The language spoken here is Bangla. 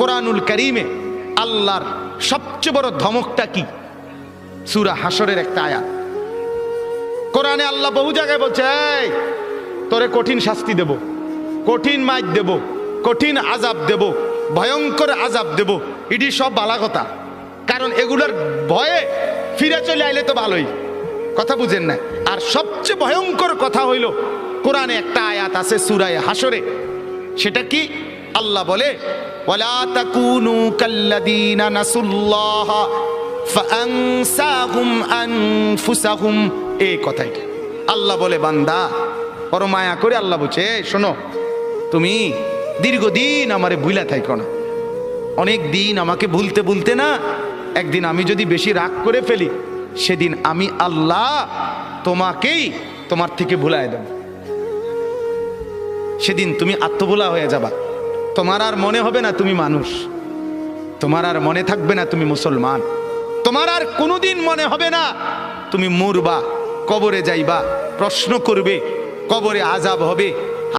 কোরআনুল কারীমে আল্লাহর সবচেয়ে বড় ধমকটা কি? সূরা হাশরের একটা আয়াত। কোরআনে আল্লাহ বহু জায়গায় বলছে, এই তোরে কঠিন শাস্তি দেব, কঠিন মাইর দেব, কঠিন আযাব দেব, ভয়ঙ্কর আযাব দেব। এটি সব বালা কথা, কারণ এগুলোর ভয়ে ফিরে চলে আইলে তো ভালোই। কথা বুঝেন না? আর সবচেয়ে ভয়ঙ্কর কথা হইল, কোরআনে একটা আয়াত আছে সূরা হাশরে, সেটা কি? আল্লাহ বলে, ওয়ালা তাকুনু কাল্লাযীনা নাসুল্লাহ ফাআনসাহুম আনফুসাহুম। এই কথাইটা আল্লাহ বলে, বান্দা বড় মায়া করে আল্লাহ বলছে, শোনো, তুমি দীর্ঘদিন আমারে ভুলা থাইকো না। অনেক দিন আমাকে ভুলতে ভুলতে না, একদিন আমি যদি বেশি রাগ করে ফেলি, সেদিন আমি আল্লাহ তোমাকেই তোমার থেকে ভুলায় দেব। সেদিন তুমি আত্মভোলা হয়ে যাবা। তোমার আর মনে হবে না তুমি মানুষ, তোমার আর মনে থাকবে না তুমি মুসলমান, তোমার আর কোনোদিন মনে হবে না তুমি মরবা, কবরে যাইবা, প্রশ্ন করবে, কবরে আযাব হবে।